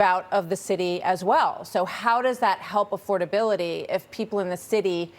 out of the city as well. So how does that help affordability if people in the city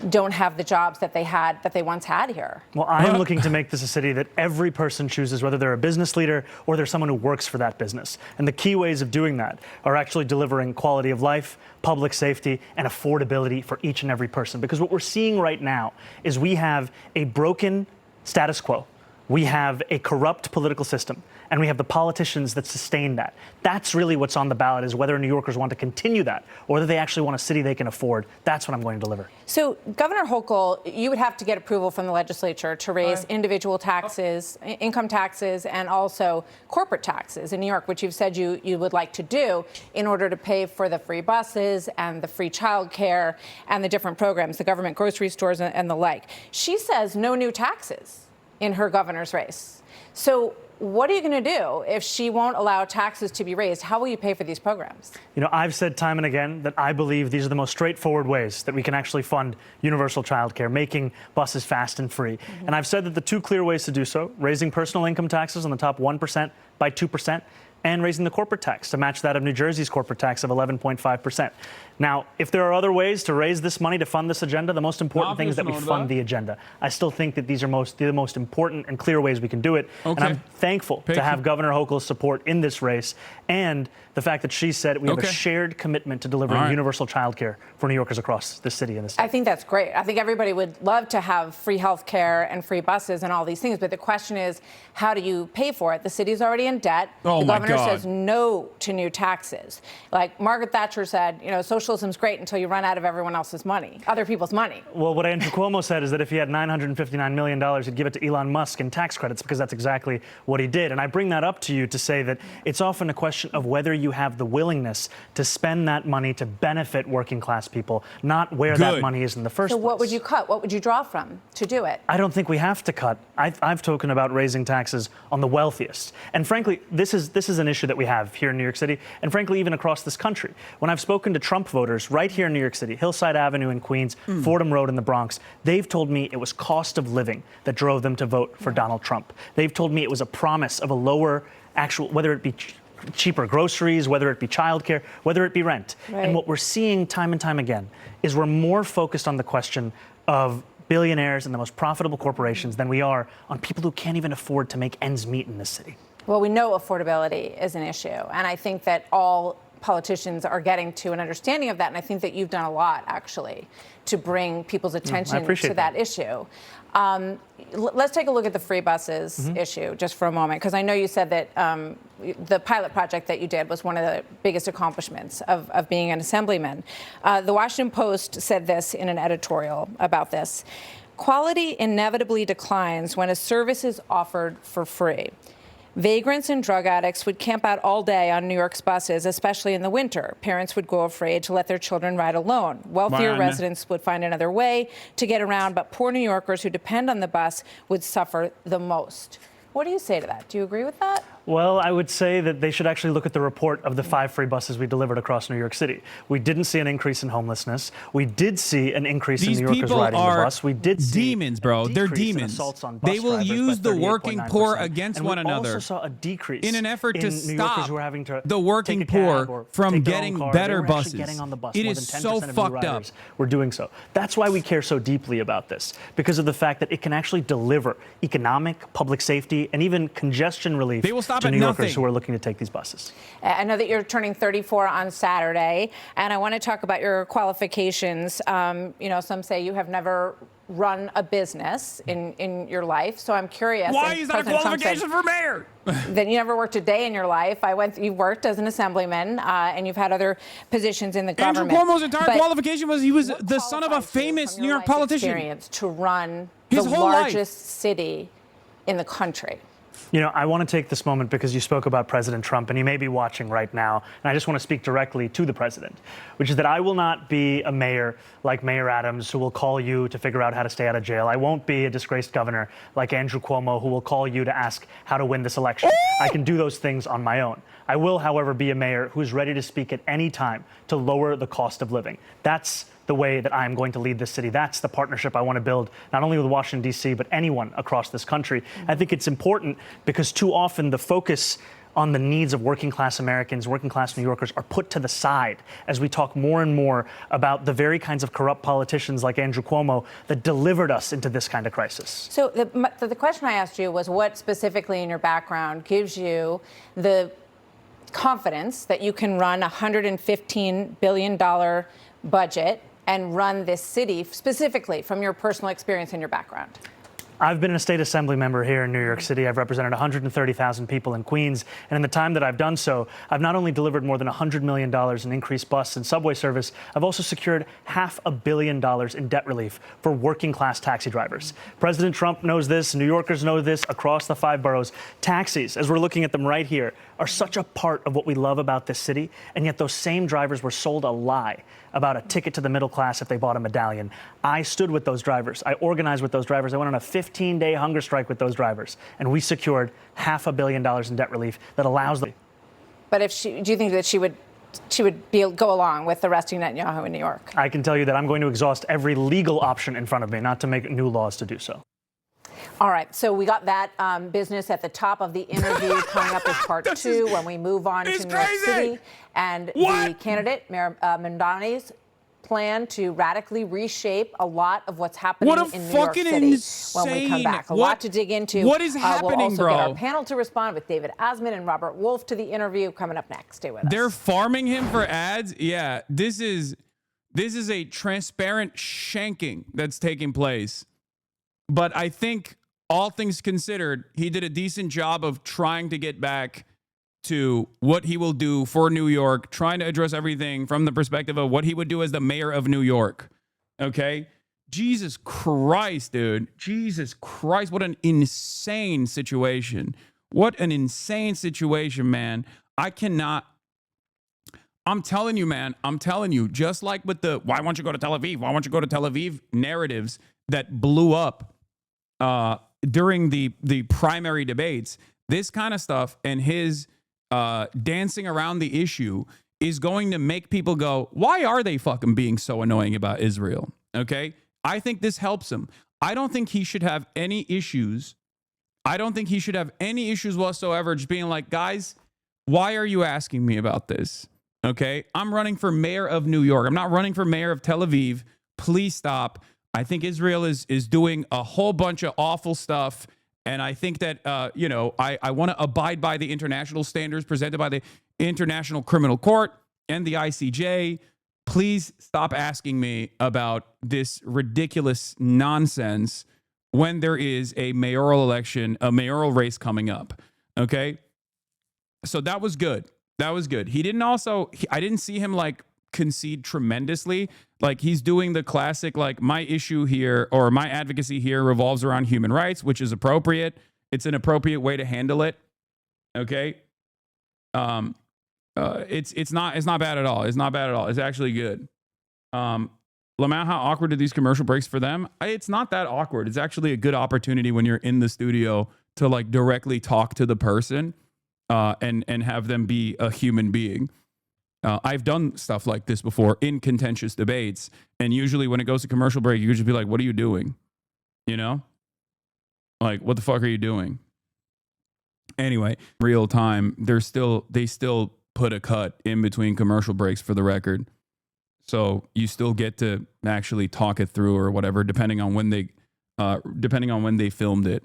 don't have the jobs that they once had here? Well, I am looking to make this a city that every person chooses, whether they're a business leader or they're someone who works for that business. And the key ways of doing that are actually delivering quality of life, public safety, and affordability for each and every person. Because what we're seeing right now is we have a broken status quo. We have a corrupt political system, and we have the politicians that sustain that. That's really what's on the ballot, is whether New Yorkers want to continue that or whether they actually want a city they can afford. That's what I'm going to deliver. So, Governor Hochul, you would have to get approval from the legislature to raise individual taxes, income taxes, and also corporate taxes in New York, which you've said you would like to do in order to pay for the free buses and the free childcare and the different programs, the government grocery stores and the like. She says no new taxes in her governor's race. So what are you going to do if she won't allow taxes to be raised? How will you pay for these programs? You know, I've said time and again that I believe these are the most straightforward ways that we can actually fund universal childcare, making buses fast and free. And I've said that the two clear ways to do so, raising personal income taxes on the top 1% by 2%, and raising the corporate tax to match that of New Jersey's corporate tax of 11.5%. Now, if there are other ways to raise this money to fund this agenda, the most important thing is that we fund the agenda. I still think that these are the most important and clear ways we can do it. And I'm thankful to have Governor Hochul's support in this race, and the fact that she said we have a shared commitment to delivering universal childcare for New Yorkers across the city and the state. I think that's great. I think everybody would love to have free health care and free buses and all these things, but the question is, how do you pay for it? The city's already in debt. The governor says no to new taxes. Like Margaret Thatcher said, you know, socialism's great until you run out of everyone else's money, other people's money. Well, what Andrew Cuomo said is that if he had $959 million, he'd give it to Elon Musk in tax credits, because that's exactly what he did. And I bring that up to you to say that it's often a question of whether you have the willingness to spend that money to benefit working class people, not where that money is in the first place. So what would you cut? What would you draw from to do it? I don't think we have to cut. I've spoken about raising taxes on the wealthiest. And frankly, this is an issue that we have here in New York City, and frankly, even across this country. When I've spoken to Trump voters right here in New York City, Hillside Avenue in Queens, Fordham Road in the Bronx, they've told me it was cost of living that drove them to vote for Donald Trump. They've told me it was a promise of a lower actual, whether it be cheaper groceries, whether it be childcare, whether it be rent. And what we're seeing time and time again is we're more focused on the question of billionaires and the most profitable corporations than we are on people who can't even afford to make ends meet in this city. Well, we know affordability is an issue, and I think that all politicians are getting to an understanding of that, and I think that you've done a lot, actually, to bring people's attention to that issue. Let's take a look at the free buses issue just for a moment, because I know you said that the pilot project that you did was one of the biggest accomplishments of being an assemblyman. The Washington Post said this in an editorial about this. Quality inevitably declines when a service is offered for free. Vagrants and drug addicts would camp out all day on New York's buses, especially in the winter. Parents would go afraid to let their children ride alone. Wealthier residents would find another way to get around, but poor New Yorkers who depend on the bus would suffer the most. What do you say to that? Do you agree with that? Well, I would say that they should actually look at the report of the 5 free buses we delivered across New York City. We didn't see an increase in homelessness. We did see an increase in New Yorkers riding the bus. We did see demons, bro. They're demons. They will use the working poor against one another. We also saw a decrease in an effort to stop who are having to the working poor from getting better buses. Getting on the bus. It More is than 10% so of fucked up. We're doing so. That's why we care so deeply about this, because of the fact that it can actually deliver economic, public safety, and even congestion relief to New Yorkers who are looking to take these buses. I know that you're turning 34 on Saturday, and I want to talk about your qualifications. You know, some say you have never run a business in your life, so I'm curious. Why is that a qualification for mayor? Then you never worked a day in your life. You've worked as an assemblyman, and you've had other positions in the government. Andrew Cuomo's entire qualification was he was the son of a famous New York politician. Experience to run the largest city in the country. You know, I want to take this moment because you spoke about President Trump, and he may be watching right now, and I just want to speak directly to the president, which is that I will not be a mayor like Mayor Adams who will call you to figure out how to stay out of jail. I won't be a disgraced governor like Andrew Cuomo who will call you to ask how to win this election. I can do those things on my own. I will, however, be a mayor who's ready to speak at any time to lower the cost of living. That's the way that I'm going to lead this city. That's the partnership I want to build, not only with Washington, D.C., but anyone across this country. I think it's important because too often the focus on the needs of working class Americans, working class New Yorkers are put to the side as we talk more and more about the very kinds of corrupt politicians like Andrew Cuomo that delivered us into this kind of crisis. So the question I asked you was what specifically in your background gives you the confidence that you can run a $115 billion budget and run this city specifically from your personal experience and your background? I've been a state assembly member here in New York City. I've represented 130,000 people in Queens. And in the time that I've done so, I've not only delivered more than $100 million in increased bus and subway service, I've also secured $500 million in debt relief for working class taxi drivers. President Trump knows this. New Yorkers know this across the 5 boroughs. Taxis, as we're looking at them right here, are such a part of what we love about this city. And yet those same drivers were sold a lie about a ticket to the middle class if they bought a medallion. I stood with those drivers. I organized with those drivers. I went on a 15-day hunger strike with those drivers. And we secured $500 million in debt relief that allows them. But do you think that she would go along with arresting Netanyahu in New York? I can tell you that I'm going to exhaust every legal option in front of me, not to make new laws to do so. All right, so we got that business at the top of the interview. Coming up is part 2 when we move on to New York City and the candidate, Mayor Mamdani's plan to radically reshape a lot of what's happening in New York City when we come back. A lot to dig into. What is happening, we'll also bro? get our panel to respond with David Asman and Robert Wolf to the interview coming up next. Stay with us. They're farming him for ads? Yeah, this is a transparent shanking that's taking place. But I think, all things considered, he did a decent job of trying to get back to what he will do for New York, trying to address everything from the perspective of what he would do as the mayor of New York. Okay? Jesus Christ, dude. Jesus Christ. What an insane situation. What an insane situation, man. I'm telling you, man. I'm telling you, just like with the why won't you go to Tel Aviv? Why won't you go to Tel Aviv narratives that blew up during the primary debates, this kind of stuff and his dancing around the issue is going to make people go, why are they fucking being so annoying about Israel? Okay? I think this helps him. I don't think he should have any issues. I don't think he should have any issues whatsoever just being like, guys, why are you asking me about this? Okay? I'm running for mayor of New York. I'm not running for mayor of Tel Aviv. Please stop. I think Israel is doing a whole bunch of awful stuff. And I think that, I want to abide by the international standards presented by the International Criminal Court and the ICJ. Please stop asking me about this ridiculous nonsense when there is a mayoral election, a mayoral race coming up. Okay? So that was good. That was good. I didn't see him concede tremendously. Like he's doing the classic, my issue here or my advocacy here revolves around human rights, which is appropriate. It's an appropriate way to handle it. Okay. It's not bad at all. It's not bad at all. It's actually good. Lamau, how awkward are these commercial breaks for them? It's not that awkward. It's actually a good opportunity when you're in the studio to directly talk to the person, and have them be a human being. I've done stuff like this before in contentious debates. And usually when it goes to commercial break, you just be like, what are you doing? You know? What the fuck are you doing? Anyway, real time, they still put a cut in between commercial breaks for the record. So you still get to actually talk it through or whatever, depending on when they filmed it.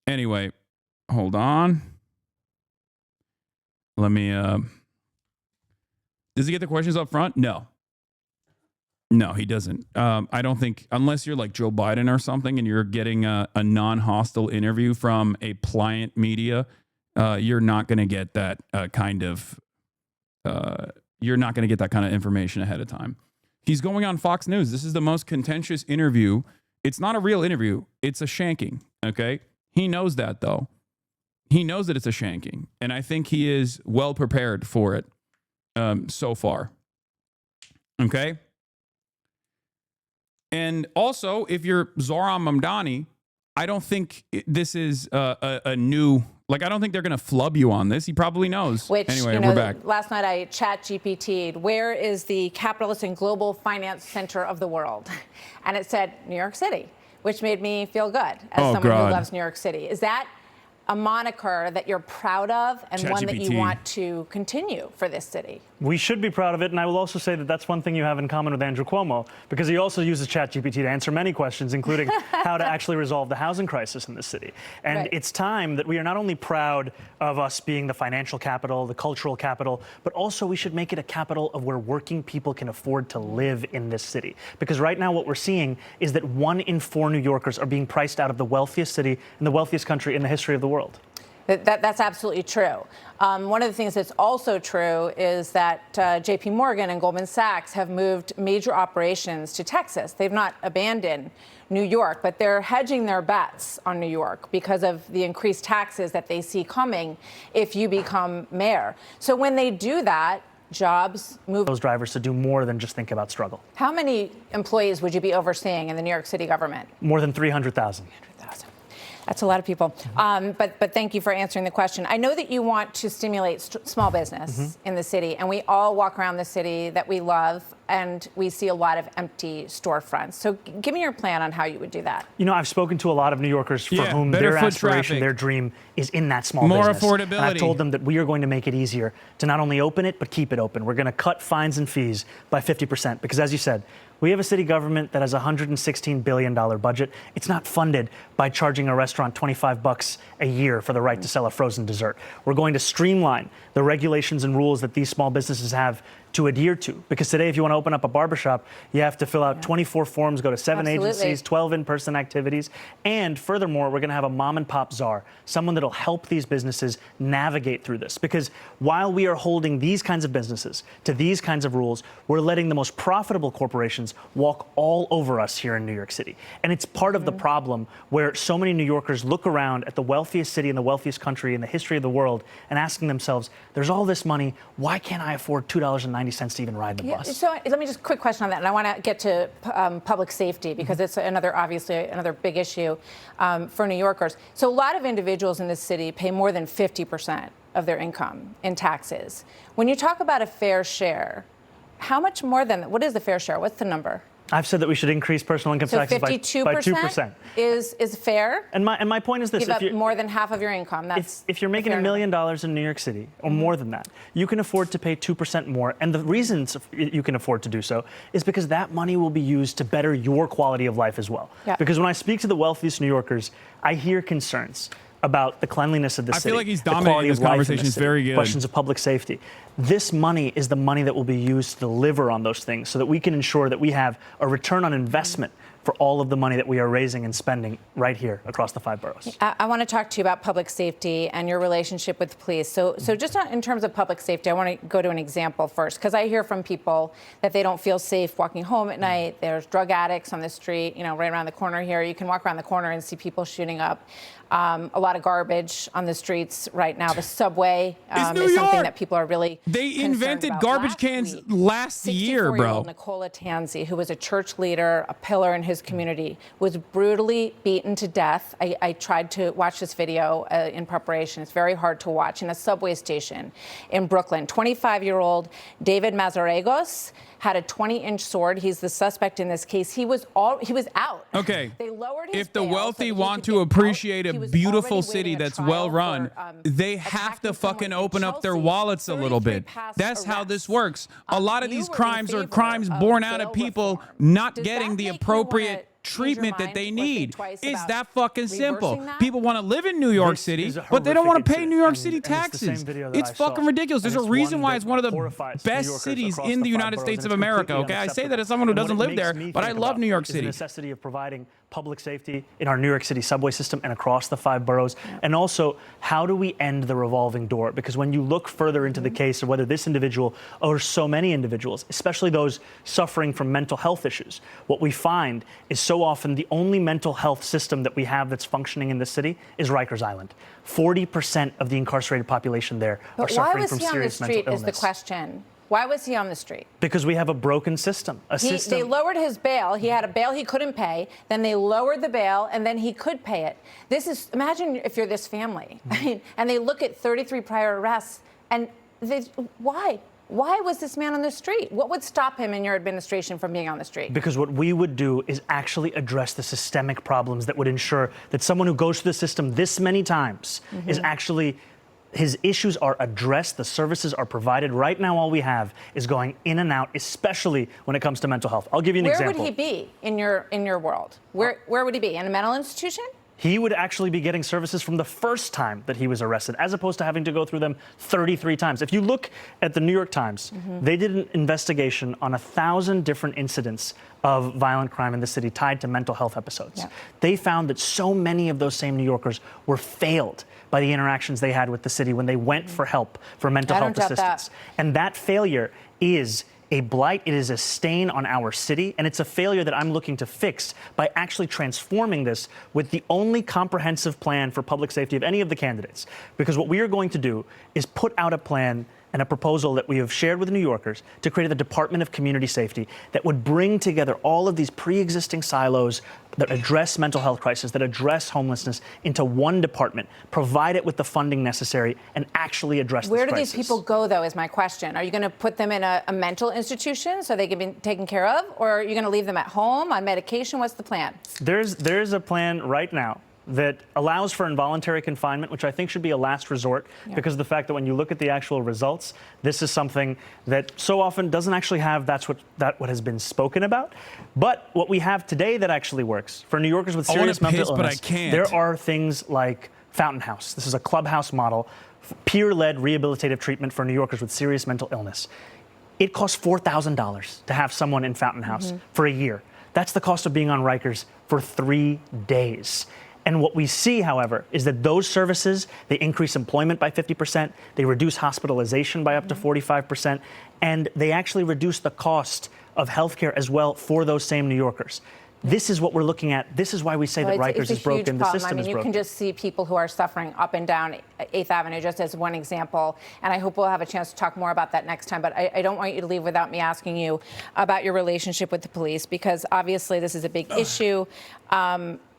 Anyway, hold on. Let me, does he get the questions up front? No, he doesn't. I don't think, unless you're like Joe Biden or something and you're getting a non-hostile interview from a pliant media, you're not going to get that kind of information ahead of time. He's going on Fox News. This is the most contentious interview. It's not a real interview. It's a shanking. Okay. He knows that though. He knows that it's a shanking. And I think he is well prepared for it. So far. Okay. And also, if you're Zohran Mamdani, I don't think this is a new, I don't think they're going to flub you on this. He probably knows. Anyway, we're back. Last night I chat GPT'd, where is the capitalist and global finance center of the world? And it said New York City, which made me feel good as someone who loves New York City. Is that a moniker that you're proud of and one that you ChatGPT. want to continue for this city? We should be proud of it, and I will also say that that's one thing you have in common with Andrew Cuomo, because he also uses ChatGPT to answer many questions, including how to actually resolve the housing crisis in this city. And Right. it's time that we are not only proud of us being the financial capital, the cultural capital, but also we should make it a capital of where working people can afford to live in this city. Because right now what we're seeing is that 1 in 4 New Yorkers are being priced out of the wealthiest city in the wealthiest country in the history of the world. That's absolutely true. One of the things that's also true is that JP Morgan and Goldman Sachs have moved major operations to Texas. They've not abandoned New York, but they're hedging their bets on New York because of the increased taxes that they see coming if you become mayor. So when they do that, jobs move. Those drivers to do more than just think about struggle. How many employees would you be overseeing in the New York City government? More than 300,000. That's a lot of people. But thank you for answering the question. I know that you want to stimulate small business in the city, and we all walk around the city that we love, and we see a lot of empty storefronts. So give me your plan on how you would do that. You know, I've spoken to a lot of New Yorkers for whom better their foot aspiration, traffic. their dream is in that small More business. And I've affordability. told them that we are going to make it easier to not only open it, but keep it open. We're going to cut fines and fees by 50%, because as you said, we have a city government that has a $116 billion budget. It's not funded by charging a restaurant $25 a year for the right to sell a frozen dessert. We're going to streamline the regulations and rules that these small businesses have to adhere to. Because today, if you want to open up a barbershop, you have to fill out 24 forms, go to 7 Absolutely. agencies, 12 in-person activities. And furthermore, we're going to have a mom and pop czar, someone that'll help these businesses navigate through this. Because while we are holding these kinds of businesses to these kinds of rules, we're letting the most profitable corporations walk all over us here in New York City. And it's part of the problem where so many New Yorkers look around at the wealthiest city in the wealthiest country in the history of the world and asking themselves, there's all this money, why can't I afford $2.90 to even ride the bus? So let me just quick question on that, and I want to get to public safety because it's obviously another big issue for New Yorkers. So a lot of individuals in this city pay more than 50% of their income in taxes. When you talk about a fair share, how much more than what is the fair share? What's the number? I've said that we should increase personal income So taxes by 52% 2%. is fair. And my point is this: Give up more than half of your income. That's if you're making a fair $1 million in New York City, or more than that, you can afford to pay 2% more. And the reasons you can afford to do so is because that money will be used to better your quality of life as well. Yeah. Because when I speak to the wealthiest New Yorkers, I hear concerns about the cleanliness of the city. I feel like he's the dominating quality this of life in conversation. the It's city, very good. Questions of public safety. This money is the money that will be used to deliver on those things so that we can ensure that we have a return on investment for all of the money that we are raising and spending right here across the 5 boroughs. I want to talk to you about public safety and your relationship with the police. So just in terms of public safety, I want to go to an example first, because I hear from people that they don't feel safe walking home at night. There's drug addicts on the street, right around the corner here. You can walk around the corner and see people shooting up. A lot of garbage on the streets right now. The subway is something that people are really They concerned invented about. garbage cans last year, bro. Nicola Tanzi, who was a church leader, a pillar in his community, was brutally beaten to death. I tried to watch this video in preparation. It's very hard to watch. In a subway station in Brooklyn. 25-year-old David Mazarregos had a 20-inch sword. He's the suspect in this case. He was out. Okay. They lowered his If the bail wealthy so that he want could to get appreciate out. a He was beautiful already city waiting a that's trial well run, for, they have attacking to fucking someone in open up their Chelsea. wallets a little 33 bit. past That's how this arrests. works. A lot of You these were in crimes are favor crimes of born out bail of people reform. not Does getting that the make you appropriate wanna treatment change that your they mind or think need. twice It's about that fucking simple. reversing that? People want to live in New York This City, is a but they don't want to horrific pay New York incident, City and it's the same taxes. video that It's I saw. fucking ridiculous. There's And a it's reason one why that it's one of the horrifies New best Yorkers cities across in the the 5 United boroughs, States and of it's America. completely Okay, I say that unacceptable. as someone who And what doesn't it live makes there, me but I think love about New York is the City. necessity of providing public safety in our New York City subway system and across the 5 boroughs. And also, how do we end the revolving door? Because when you look further into the case of whether this individual or so many individuals, especially those suffering from mental health issues, what we find is so often the only mental health system that we have that's functioning in this city is Rikers Island. 40% of the incarcerated population there are suffering from serious mental illness. Why was he on the street is the question. Why was he on the street? Because we have a broken system. They lowered his bail. He had a bail he couldn't pay. Then they lowered the bail, and then he could pay it. Imagine if you're this family, and they look at 33 prior arrests, and why? Why was this man on the street? What would stop him in your administration from being on the street? Because what we would do is actually address the systemic problems that would ensure that someone who goes through the system this many times is actually, his issues are addressed, the services are provided. Right now, all we have is going in and out, especially when it comes to mental health. I'll give you an example. Where would he be in your world? Where would he be? In a mental institution? He would actually be getting services from the first time that he was arrested, as opposed to having to go through them 33 times. If you look at the New York Times, they did an investigation on 1,000 different incidents of violent crime in the city tied to mental health episodes. Yeah. They found that so many of those same New Yorkers were failed by the interactions they had with the city when they went for help for mental health assistance. And that failure is a blight, it is a stain on our city, and it's a failure that I'm looking to fix by actually transforming this with the only comprehensive plan for public safety of any of the candidates. Because what we are going to do is put out a plan and a proposal that we have shared with New Yorkers to create the Department of Community Safety that would bring together all of these pre-existing silos that address mental health crisis, that address homelessness into one department, provide it with the funding necessary, and actually address this crisis. Where do these people go, though, is my question. Are you going to put them in a mental institution so they can be taken care of, or are you going to leave them at home on medication? What's the plan? There's a plan right now that allows for involuntary confinement, which I think should be a last resort, because of the fact that when you look at the actual results, this is something that so often doesn't actually have what has been spoken about. But what we have today that actually works for New Yorkers with serious mental illness, there are things like Fountain House. This is a clubhouse model, peer-led rehabilitative treatment for New Yorkers with serious mental illness. It costs $4,000 to have someone in Fountain House for a year. That's the cost of being on Rikers for 3 days. And what we see, however, is that those services, they increase employment by 50%, they reduce hospitalization by up to 45%, and they actually reduce the cost of healthcare as well for those same New Yorkers. This is what we're looking at. This is why we say that Rikers is broken, the system is broken. You can just see people who are suffering up and down 8th Avenue, just as one example. And I hope we'll have a chance to talk more about that next time. But I don't want you to leave without me asking you about your relationship with the police, because obviously this is a big issue.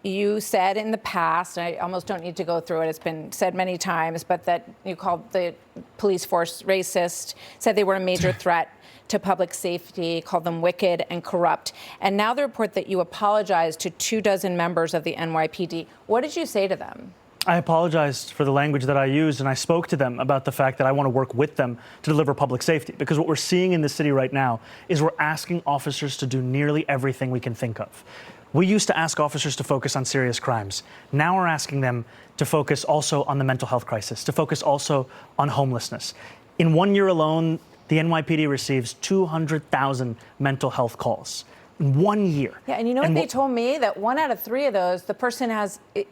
You said in the past, I almost don't need to go through it, it's been said many times, but that you called the police force racist, said they were a major threat to public safety, called them wicked and corrupt. And now the report that you apologized to 24 members of the NYPD. What did you say to them? I apologized for the language that I used, and I spoke to them about the fact that I want to work with them to deliver public safety. Because what we're seeing in the city right now is we're asking officers to do nearly everything we can think of. We used to ask officers to focus on serious crimes. Now we're asking them to focus also on the mental health crisis, to focus also on homelessness. In 1 year alone, the NYPD receives 200,000 mental health calls. In 1 year. Yeah, and you know what they told me? That 1 out of 3 of those, the person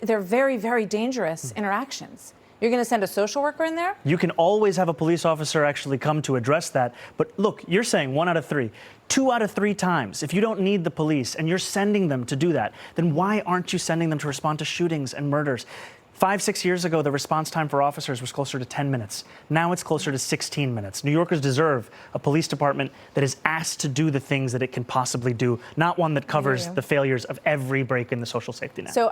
they're very, very dangerous interactions. You're going to send a social worker in there? You can always have a police officer actually come to address that. But look, you're saying 1 out of 3. 2 out of 3 times, if you don't need the police and you're sending them to do that, then why aren't you sending them to respond to shootings and murders? 5, 6 years ago, the response time for officers was closer to 10 minutes. Now it's closer to 16 minutes. New Yorkers deserve a police department that is asked to do the things that it can possibly do, not one that covers the failures of every break in the social safety net. So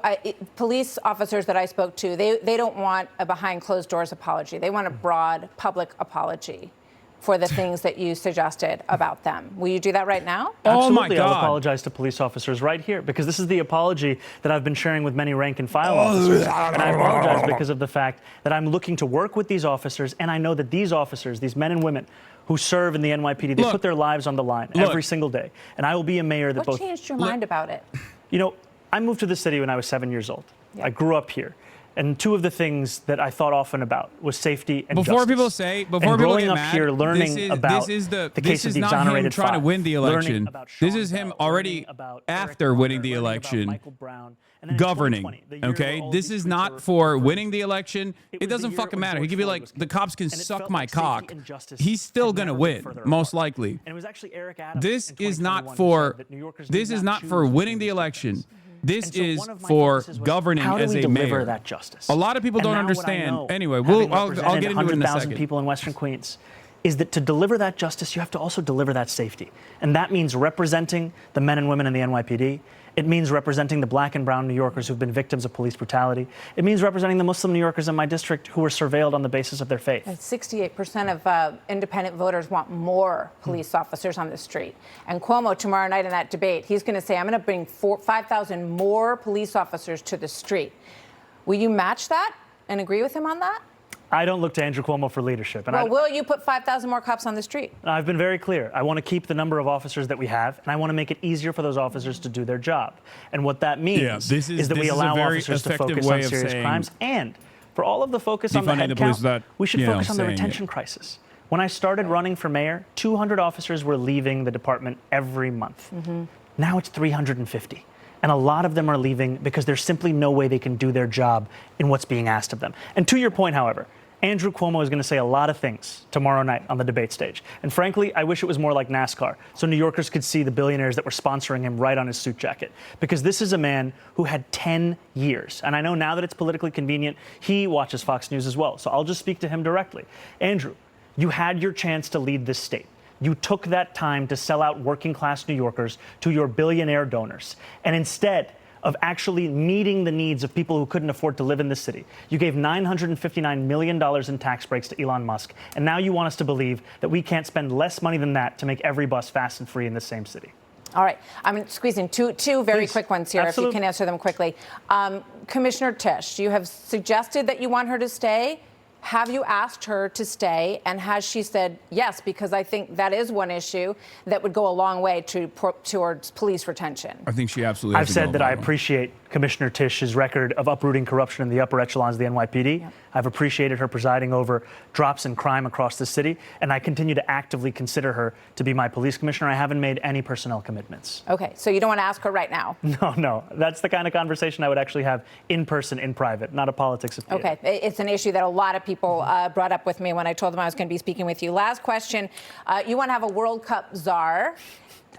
police officers that I spoke to, they don't want a behind closed doors apology. They want a broad public apology for the things that you suggested about them. Will you do that right now? Absolutely. Oh my God. I'll apologize to police officers right here, because this is the apology that I've been sharing with many rank and file officers. And I apologize because of the fact that I'm looking to work with these officers, and I know that these officers, these men and women who serve in the NYPD, they put their lives on the line every single day. And I will be a mayor that What changed your mind about it? You know, I moved to the city when I was 7 years old. I grew up here. And 2 of the things that I thought often about was safety and before justice. Before and people growing get up mad, here, learning about the case of the exonerated trying to five, win the election. This is Sean him Bell, already after winning the election, Michael Brown, and then in governing. 2020, the year Okay, where all this these is tweets not were for referred winning to. the election. It was the doesn't year fucking when matter. He George could be Floyd like, was the killed. cops can And it suck felt my like cock. safety and justice He's still had gonna never win, been further most apart. likely. And it was actually Eric Adams This in is not 2021 who for. said that New Yorkers This need is not not for choose winning the between these election. choices. This And so is one of my for focuses was, governing how do as we a deliver mayor. that justice? A lot of people And don't now what I understand. know, Anyway, having I'll get represented into it in a 100,000 second. people in Western Queens, is that to deliver that justice, you have to also deliver that safety. And that means representing the men and women in the NYPD. It means representing the black and brown New Yorkers who've been victims of police brutality. It means representing the Muslim New Yorkers in my district who were surveilled on the basis of their faith. 68% of independent voters want more police officers on the street. And Cuomo, tomorrow night in that debate, he's going to say, I'm going to bring 5,000 more police officers to the street. Will you match that and agree with him on that? I don't look to Andrew Cuomo for leadership. And well, will you put 5,000 more cops on the street? I've been very clear. I want to keep the number of officers that we have, and I want to make it easier for those officers to do their job. And what that means is that we allow officers to focus on serious crimes. And for all of the focus on the head count, we should focus on the retention crisis. When I started running for mayor, 200 officers were leaving the department every month. Now it's 350. And a lot of them are leaving because there's simply no way they can do their job in what's being asked of them. And to your point, however, Andrew Cuomo is going to say a lot of things tomorrow night on the debate stage. And frankly, I wish it was more like NASCAR, so New Yorkers could see the billionaires that were sponsoring him right on his suit jacket. Because this is a man who had 10 years. And I know now that it's politically convenient, he watches Fox News as well. So I'll just speak to him directly. Andrew, you had your chance to lead this state. You took that time to sell out working class New Yorkers to your billionaire donors. And instead of actually meeting the needs of people who couldn't afford to live in the city, you gave $959 million in tax breaks to Elon Musk. And now you want us to believe that we can't spend less money than that to make every bus fast and free in the same city. All right. I'm squeezing two very quick ones here, if you can answer them quickly. Commissioner Tisch, you have suggested that you want her to stay. Have you asked her to stay, and has she said yes? Because I think that is one issue that would go a long way towards police retention. I think she absolutely has I've said that I appreciate Commissioner Tisch's record of uprooting corruption in the upper echelons of the NYPD. Yep. I've appreciated her presiding over drops in crime across the city, and I continue to actively consider her to be my police commissioner. I haven't made any personnel commitments. Okay, so you don't want to ask her right now? No. That's the kind of conversation I would actually have in person, in private, not a politics of theater. Okay, it's an issue that a lot of people brought up with me when I told them I was going to be speaking with you. Last question. You want to have a World Cup czar.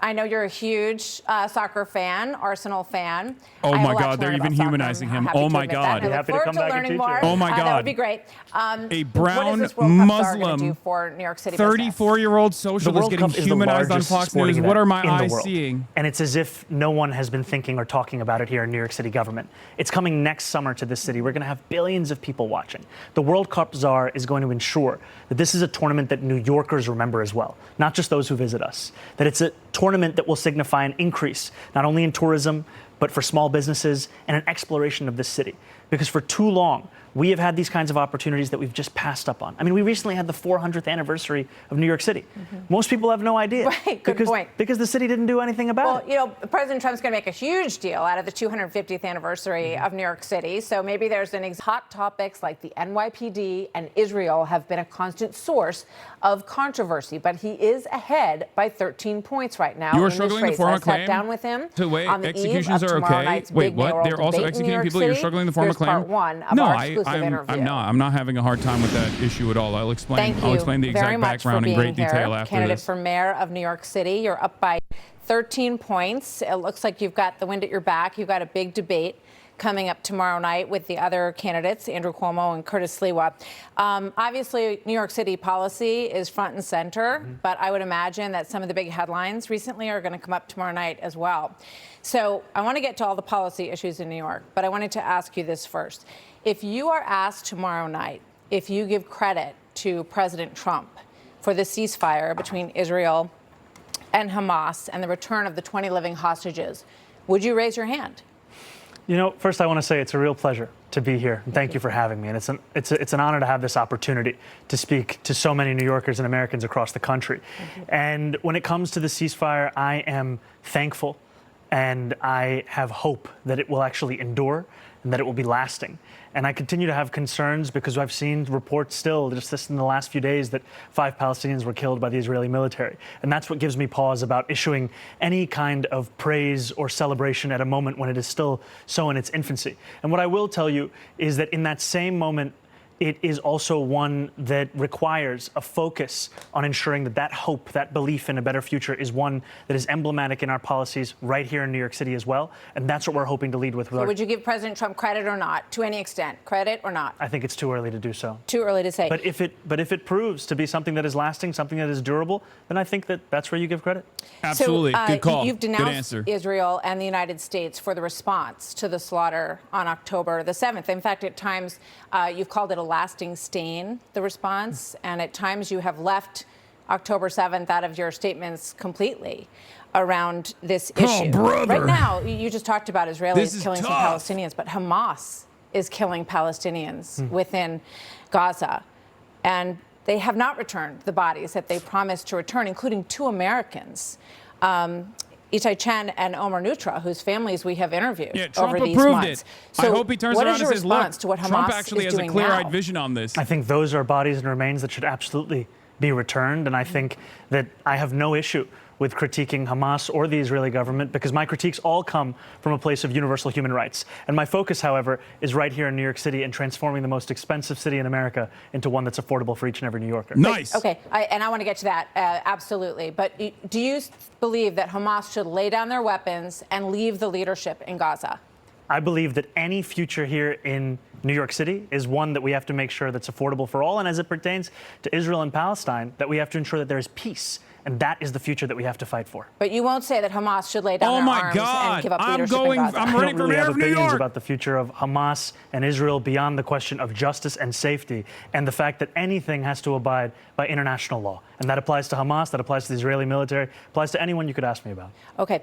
I know you're a huge soccer fan, Arsenal fan. Oh my God, they're even humanizing him. Oh my God. Be happy to come back and teach you. Oh my God. That would be great. A brown Muslim do for New York City 34-year-old socialist getting humanized on Fox News. What are my eyes seeing? And it's as if no one has been thinking or talking about it here in New York City government. It's coming next summer to this city. We're going to have billions of people watching. The World Cup czar is going to ensure that this is a tournament that New Yorkers remember as well, not just those who visit us. That it's a tournament that will signify an increase, not only in tourism, but for small businesses and an exploration of this city. Because for too long, we have had these kinds of opportunities that we've just passed up on. I mean, we recently had the 400th anniversary of New York City. Most people have no idea. Right, good point. Because the city didn't do anything about it. Well, you know, President Trump's going to make a huge deal out of the 250th anniversary of New York City. So maybe there's hot topics like the NYPD and Israel have been a constant source of controversy. But he is ahead by 13 points right now. You are struggling to form a claim? I sat down with him So wait, on the executions eve of are okay? night's Wait, big what? They're also executing people? You're struggling to form a claim? Part one of our exclusive interview. I'm not having a hard time with that issue at all. I'll explain the exact background in great detail after Candidate this. for mayor of New York City. You're up by 13 points. It looks like you've got the wind at your back. You've got a big debate coming up tomorrow night with the other candidates, Andrew Cuomo and Curtis Sliwa. Obviously, New York City policy is front and center, but I would imagine that some of the big headlines recently are going to come up tomorrow night as well. So I want to get to all the policy issues in New York, but I wanted to ask you this first. If you are asked tomorrow night, if you give credit to President Trump for the ceasefire between Israel and Hamas and the return of the 20 living hostages, would you raise your hand? You know, first I want to say it's a real pleasure to be here, and thank you for having me. And it's an honor to have this opportunity to speak to so many New Yorkers and Americans across the country. And when it comes to the ceasefire, I am thankful, and I have hope that it will actually endure and that it will be lasting. And I continue to have concerns because I've seen reports still, just this in the last few days, that 5 Palestinians were killed by the Israeli military. And that's what gives me pause about issuing any kind of praise or celebration at a moment when it is still so in its infancy. And what I will tell you is that in that same moment, it is also one that requires a focus on ensuring that that hope, that belief in a better future is one that is emblematic in our policies right here in New York City as well. And that's what we're hoping to lead with. So would you give President Trump credit or not, to any extent? Credit or not? I think it's too early to do so. Too early to say. But if it proves to be something that is lasting, something that is durable, then I think that's where you give credit. Absolutely. So, good call. You've denounced good answer. Israel and the United States for the response to the slaughter on October the 7th. In fact, at times you've called it a lasting stain, the response, and at times you have left October 7th out of your statements completely around this issue. Oh, brother. Right now, you just talked about Israelis killing tough. some Palestinians, but Hamas is killing Palestinians within Gaza. And they have not returned the bodies that they promised to return, including 2 Americans. Itai Chen and Omer Nutra, whose families we have interviewed over these months. It. So I hope he turns what around is and your says, response look, to what Hamas Trump actually is has a doing clear-eyed now? vision on this. I think those are bodies and remains that should absolutely be returned. And I think that I have no issue with critiquing Hamas or the Israeli government, because my critiques all come from a place of universal human rights. And my focus, however, is right here in New York City and transforming the most expensive city in America into one that's affordable for each and every New Yorker. Nice. Okay, and I want to get to that, absolutely. But do you believe that Hamas should lay down their weapons and leave the leadership in Gaza? I believe that any future here in New York City is one that we have to make sure that's affordable for all. And as it pertains to Israel and Palestine, that we have to ensure that there is peace. And that is the future that we have to fight for. But you won't say that Hamas should lay down their arms and give up leadership in Gaza. I'm I running don't for really mayor have of New opinions York. about the future of Hamas and Israel beyond the question of justice and safety and the fact that anything has to abide by international law. And that applies to Hamas, that applies to the Israeli military, applies to anyone you could ask me about. Okay.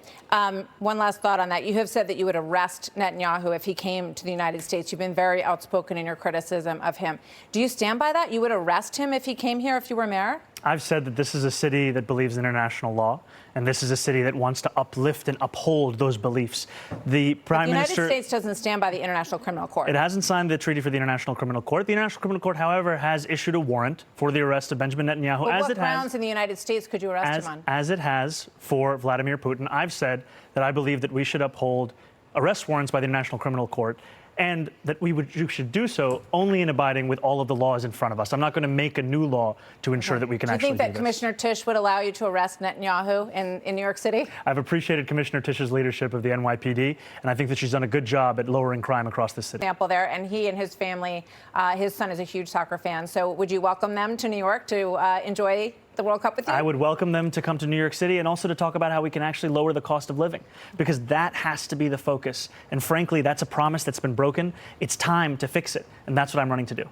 One last thought on that. You have said that you would arrest Netanyahu if he came to the United States. You've been very outspoken in your criticism of him. Do you stand by that? You would arrest him if he came here, if you were mayor? I've said that this is a city that believes in international law, and this is a city that wants to uplift and uphold those beliefs. The Prime Minister... The United States doesn't stand by the International Criminal Court. It hasn't signed the treaty for the International Criminal Court. The International Criminal Court, however, has issued a warrant for the arrest of Benjamin Netanyahu. But what grounds in the United States could you arrest him on? As it has for Vladimir Putin. I've said that I believe that we should uphold arrest warrants by the International Criminal Court, and that we should do so only in abiding with all of the laws in front of us. I'm not going to make a new law to ensure that we can actually do this. Do you think that Commissioner Tisch would allow you to arrest Netanyahu in New York City? I've appreciated Commissioner Tisch's leadership of the NYPD, and I think that she's done a good job at lowering crime across the city. Example there, and he and his family, his son is a huge soccer fan. So would you welcome them to New York to enjoy the World Cup with you? I would welcome them to come to New York City and also to talk about how we can actually lower the cost of living, because that has to be the focus. And frankly, that's a promise that's been broken. It's time to fix it, and that's what I'm running to do.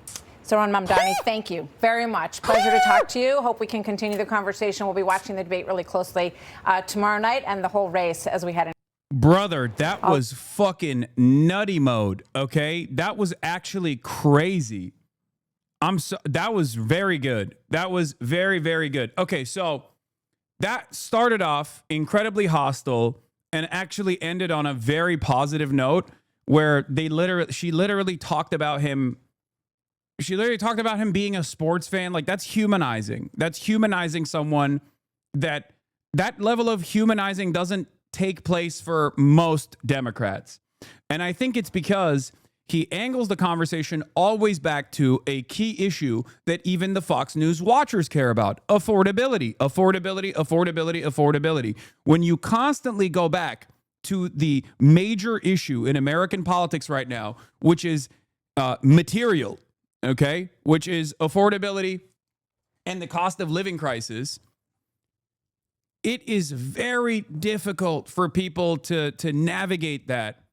Zohran Mamdani, thank you very much. Pleasure to talk to you. Hope we can continue the conversation. We'll be watching the debate really closely tomorrow night and the whole race as we head in. Brother, that was fucking nutty mode, okay? That was actually crazy. That was very good. That was very, very good. Okay, so that started off incredibly hostile and actually ended on a very positive note where she literally talked about him. She literally talked about him being a sports fan. Like, that's humanizing. That's humanizing someone that level of humanizing doesn't take place for most Democrats. And I think it's because he angles the conversation always back to a key issue that even the Fox News watchers care about: affordability, affordability, affordability, affordability. When you constantly go back to the major issue in American politics right now, which is material, okay, which is affordability and the cost of living crisis, it is very difficult for people to navigate that.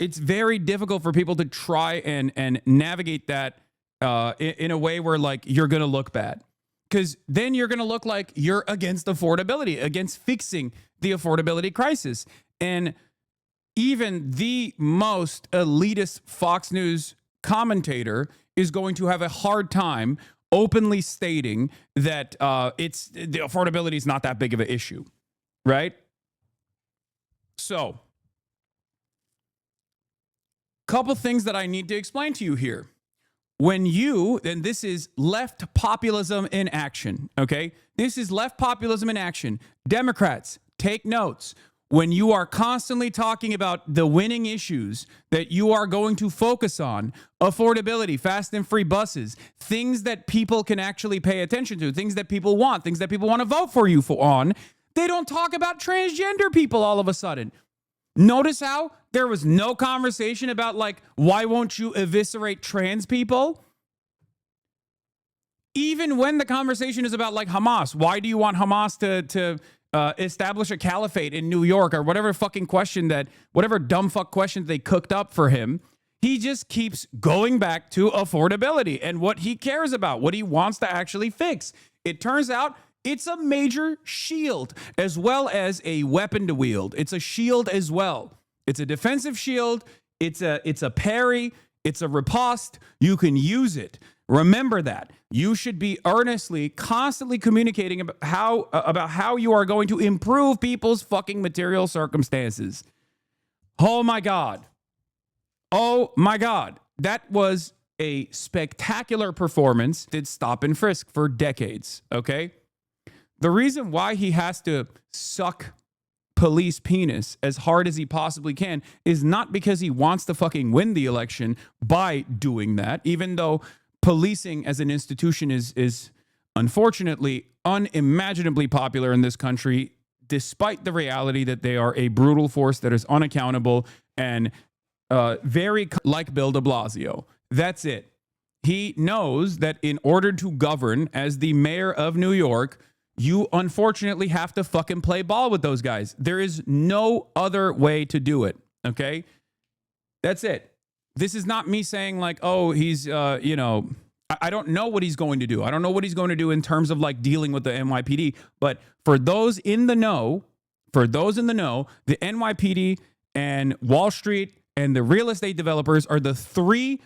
It's very difficult for people to try and navigate that in a way where, like, you're going to look bad. Because then you're going to look like you're against affordability, against fixing the affordability crisis. And even the most elitist Fox News commentator is going to have a hard time openly stating that the affordability is not that big of an issue, right? So, couple things that I need to explain to you here. When and this is left populism in action, okay? This is left populism in action. Democrats, take notes. when you are constantly talking about the winning issues that you are going to focus on, affordability, fast and free buses, things that people can actually pay attention to, things that people want, things that people want to vote for you on, they don't talk about transgender people all of a sudden. Notice how there was no conversation about, like, why won't you eviscerate trans people? Even when the conversation is about, like, Hamas, why do you want Hamas to establish a caliphate in New York, or whatever whatever dumb fuck question they cooked up for him, he just keeps going back to affordability and what he cares about, what he wants to actually fix. It turns out it's a major shield as well as a weapon to wield. It's a shield as well. It's a defensive shield. It's a parry. It's a riposte. You can use it. Remember that. You should be earnestly, constantly communicating about how you are going to improve people's fucking material circumstances. Oh my God. Oh my God. That was a spectacular performance. Did stop and frisk for decades, okay? The reason why he has to suck police penis as hard as he possibly can is not because he wants to fucking win the election by doing that, even though policing as an institution is unfortunately unimaginably popular in this country, despite the reality that they are a brutal force that is unaccountable and very like Bill de Blasio. That's it. He knows that in order to govern as the mayor of New York, you unfortunately have to fucking play ball with those guys. There is no other way to do it, okay? That's it. This is not me saying, like, oh, he's, I don't know what he's going to do. I don't know what he's going to do in terms of, like, dealing with the NYPD. But for those in the know, the NYPD and Wall Street and the real estate developers are the three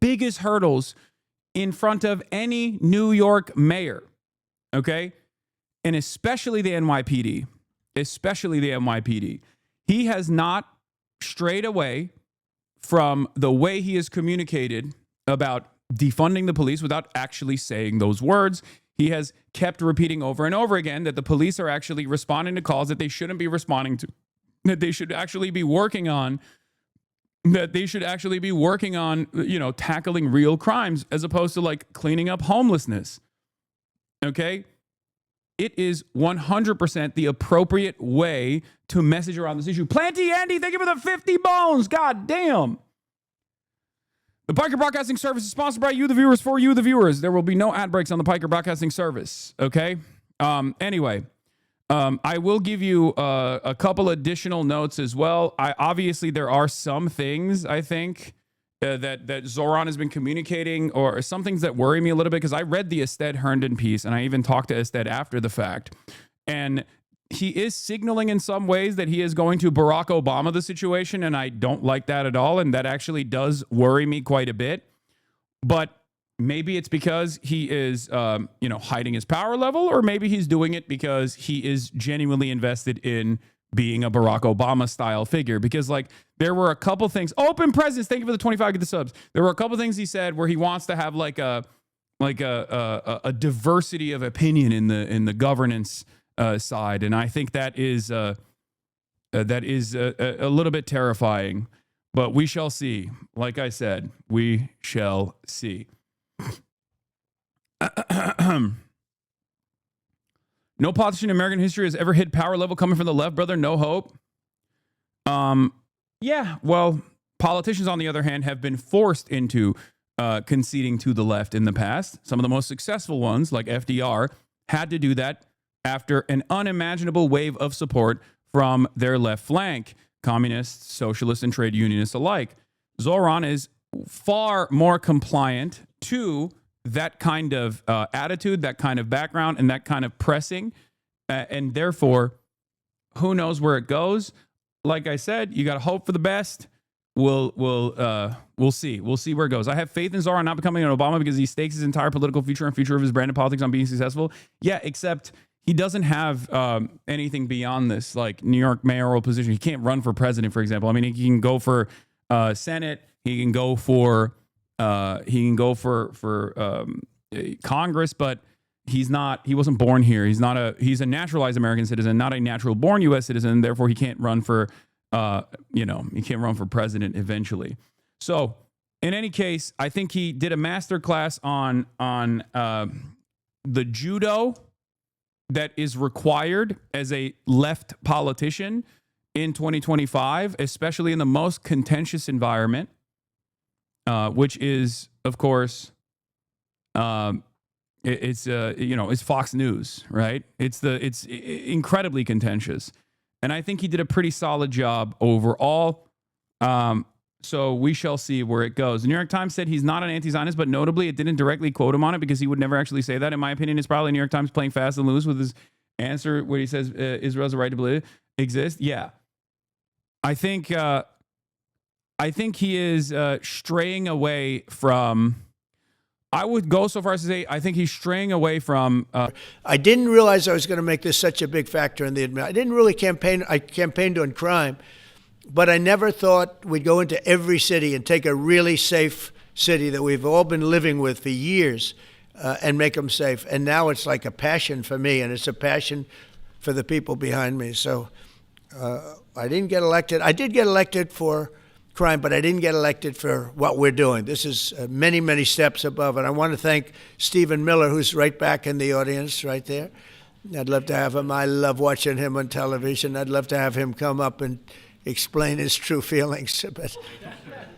biggest hurdles in front of any New York mayor, okay? And especially the NYPD. He has not strayed away from the way he has communicated about defunding the police without actually saying those words. He has kept repeating over and over again that the police are actually responding to calls that they shouldn't be responding to, that they should actually be working on tackling real crimes as opposed to, like, cleaning up homelessness. Okay? It is 100% the appropriate way to message around this issue. Planty Andy, thank you for the 50 bones. God damn. The Piker Broadcasting Service is sponsored by you, the viewers, for you, the viewers. There will be no ad breaks on the Piker Broadcasting Service. Okay? Anyway. I will give you a couple additional notes as well. Obviously, there are some things, I think, that Zohran has been communicating, or some things that worry me a little bit, because I read the Ested Herndon piece, and I even talked to Ested after the fact. And he is signaling in some ways that he is going to Barack Obama the situation, and I don't like that at all, and that actually does worry me quite a bit. But maybe it's because he is, hiding his power level, or maybe he's doing it because he is genuinely invested in being a Barack Obama style figure. Because, like, there were a couple things. Open Presence, thank you for the 25, get the subs. There were a couple things he said where he wants to have like a diversity of opinion in the governance side, and I think that is a little bit terrifying. But we shall see. Like I said, we shall see. No politician in American history has ever hit power level coming from the left, brother. No hope. Yeah, well, politicians, on the other hand, have been forced into conceding to the left in the past. Some of the most successful ones, like FDR, had to do that after an unimaginable wave of support from their left flank, communists, socialists, and trade unionists alike. Zohran is far more compliant to that kind of attitude, that kind of background, and that kind of pressing. And therefore, who knows where it goes? Like I said, you got to hope for the best. We'll see. We'll see where it goes. I have faith in Zohran not becoming an Obama because he stakes his entire political future and future of his brand of politics on being successful. Yeah, except he doesn't have anything beyond this, like New York mayoral position. He can't run for president, for example. I mean, he can go for Senate. He can go for Congress, but he wasn't born here. He's a naturalized American citizen, not a natural born U.S. citizen. Therefore, he can't run for, he can't run for president eventually. So in any case, I think he did a master class on the judo that is required as a left politician in 2025, especially in the most contentious environment, which is, of course, it's Fox News, right? It's incredibly contentious, and I think he did a pretty solid job overall. So we shall see where it goes. The New York Times said he's not an anti-Zionist, but notably it didn't directly quote him on it because he would never actually say that. In my opinion, it's probably New York Times playing fast and loose with his answer where he says Israel's a right to believe exists. Yeah, I think he is straying away from. I would go so far as to say I think he's straying away from. I didn't realize I was going to make this such a big factor in the admission. I didn't really campaign. I campaigned on crime, but I never thought we'd go into every city and take a really safe city that we've all been living with for years and make them safe. And now it's like a passion for me, and it's a passion for the people behind me. So I didn't get elected. I did get elected for crime, but I didn't get elected for what we're doing. This is many, many steps above. And I want to thank Stephen Miller, who's right back in the audience right there. I'd love to have him. I love watching him on television. I'd love to have him come up and explain his true feelings, but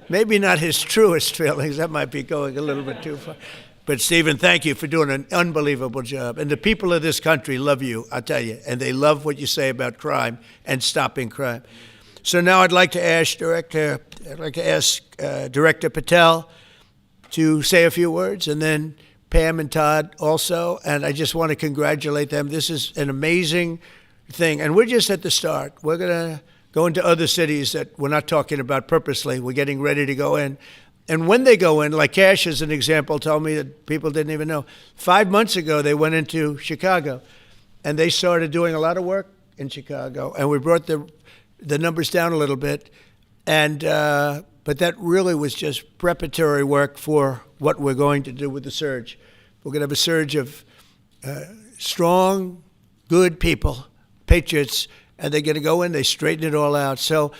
maybe not his truest feelings. That might be going a little bit too far. But Stephen, thank you for doing an unbelievable job. And the people of this country love you, I'll tell you, and they love what you say about crime and stopping crime. So now I'd like to ask Director Patel to say a few words, and then Pam and Todd also. And I just want to congratulate them. This is an amazing thing, and we're just at the start. We're going to go into other cities that we're not talking about purposely. We're getting ready to go in. And when they go in, like Cash as an example told me that people didn't even know. 5 months ago, they went into Chicago, and they started doing a lot of work in Chicago. And we brought the numbers down a little bit. And but that really was just preparatory work for what we're going to do with the surge. We're going to have a surge of strong, good people, patriots, and they're going to go in, they straighten it all out. So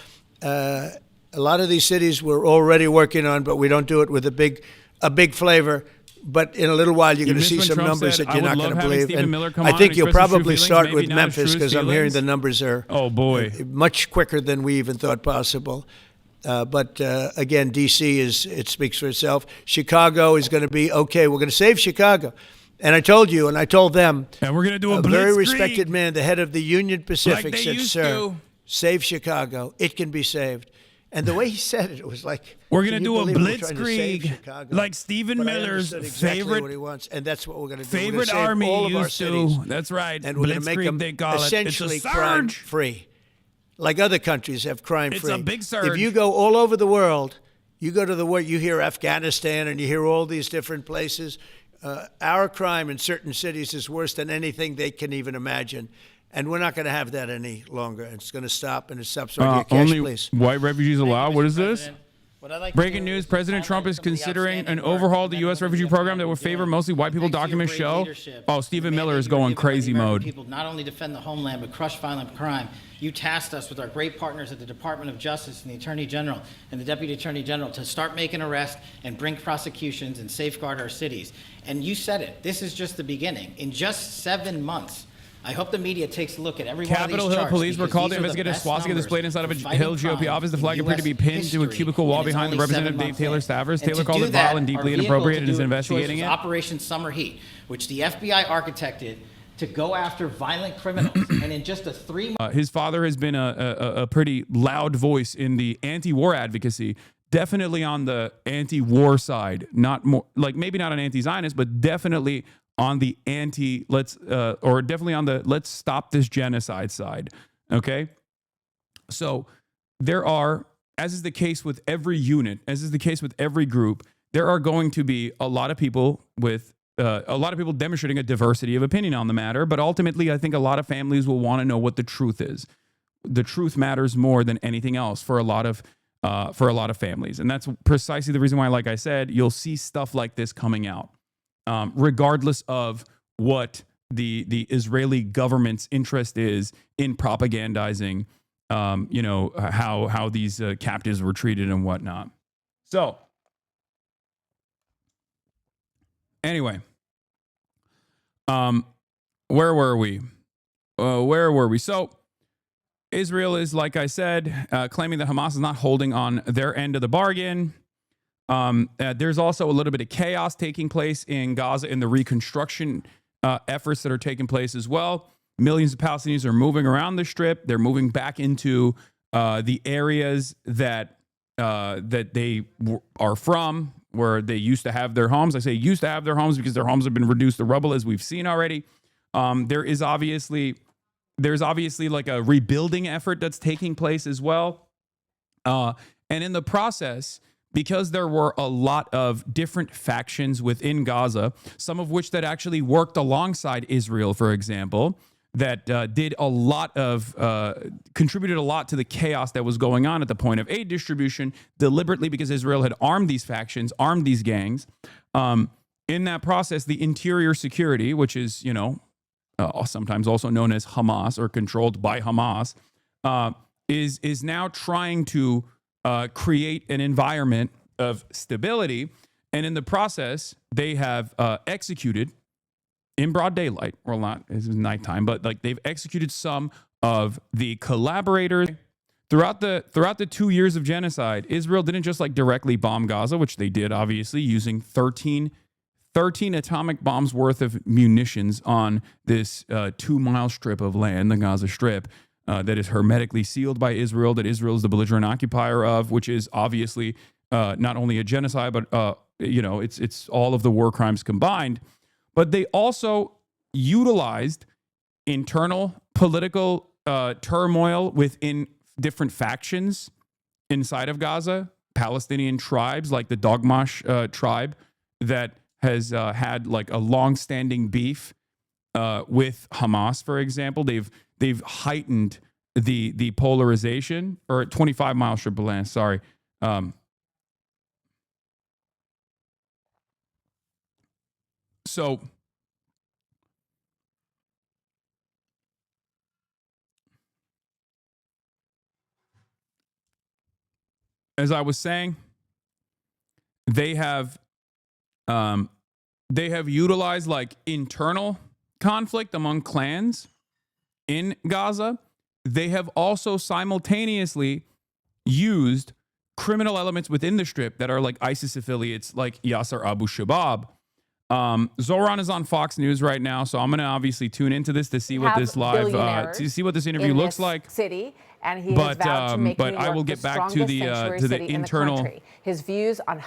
a lot of these cities we're already working on, but we don't do it with a big flavor. But in a little while, you're going to see some numbers that you're not going to believe. And I think you'll probably start with Memphis because I'm hearing the numbers are much quicker than we even thought possible. But again, D.C. it speaks for itself. Chicago is going to be okay. We're going to save Chicago. And I told you, and I told them, and we're going to do a very respected man, the head of the Union Pacific, said, "Sir, save Chicago. It can be saved." And the way he said it, it was like, we're going to do a blitzkrieg, like Stephen Miller's favorite, what he wants, and that's what we're going to do. Favorite army used to. That's right. And we're going to make them essentially crime-free, like other countries have crime-free. It's a big surge. If you go all over the world, you go to the world, you hear Afghanistan, and you hear all these different places. Our crime in certain cities is worse than anything they can even imagine. And we're not going to have that any longer. It's going to stop, and it stops right here. Cash, only please. White refugees allowed? What is this? Breaking news, President Trump is considering an overhaul of the U.S. refugee program that will favor mostly white people, documents show. Oh, Stephen Miller is going crazy mode. People not only defend the homeland, but crush violent crime. You tasked us with our great partners at the Department of Justice and the Attorney General and the Deputy Attorney General to start making arrests and bring prosecutions and safeguard our cities. And you said it. This is just the beginning. In just 7 months, I hope the media takes a look at every one of these Capitol Hill charts, police were called to investigate a swastika displayed inside of a Hill GOP office. The flag appeared to be pinned to a cubicle wall behind the Representative Dave Taylor Stavers. Taylor called it vile and deeply inappropriate and is investigating it. Operation Summer Heat, which the FBI architected to go after violent criminals. And in just a 3 month... his father has been a pretty loud voice in the anti-war advocacy. Definitely on the anti-war side. Not more, like maybe not an anti-Zionist, but definitely on the definitely on the let's stop this genocide side. Okay. So there are, as is the case with every unit, as is the case with every group, there are going to be a lot of people demonstrating a diversity of opinion on the matter. But ultimately, I think a lot of families will want to know what the truth is. The truth matters more than anything else for a lot of families. And that's precisely the reason why, like I said, you'll see stuff like this coming out. Regardless of what the Israeli government's interest is in propagandizing, how these captives were treated and whatnot. So, anyway, where were we? So, Israel is, like I said, claiming that Hamas is not holding on their end of the bargain. There's also a little bit of chaos taking place in Gaza in the reconstruction efforts that are taking place as well. Millions of Palestinians are moving around the Strip. They're moving back into the areas that they are from, where they used to have their homes. I say used to have their homes because their homes have been reduced to rubble, as we've seen already. There's obviously like a rebuilding effort that's taking place as well. And in the process, because there were a lot of different factions within Gaza, some of which that actually worked alongside Israel, for example, that did a lot of, contributed a lot to the chaos that was going on at the point of aid distribution, deliberately because Israel had armed these factions, armed these gangs. In that process, the interior security, which is, sometimes also known as Hamas or controlled by Hamas, is now trying to create an environment of stability. And in the process, they have executed in broad daylight, or not, it's nighttime, but like they've executed some of the collaborators. Throughout the 2 years of genocide, Israel didn't just like directly bomb Gaza, which they did, obviously, using 13 atomic bombs worth of munitions on this 2-mile strip of land, the Gaza Strip, that is hermetically sealed by Israel, that Israel is the belligerent occupier of, which is obviously not only a genocide, but it's all of the war crimes combined. But they also utilized internal political turmoil within different factions inside of Gaza, Palestinian tribes like the Dogmash tribe that has had like a long-standing beef with Hamas, for example. They've heightened the polarization, or 25-mile strip of land, sorry. So as I was saying, they have utilized like internal conflict among clans in Gaza. They have also simultaneously used criminal elements within the Strip that are like ISIS affiliates, like Yasser Abu Shabab. Zohran is on Fox News right now, so I'm going to obviously tune into this to see what this to see what this interview looks like. City, and he has vowed to make New York I will get the back to strongest sanctuary city the internal. in the country. His views on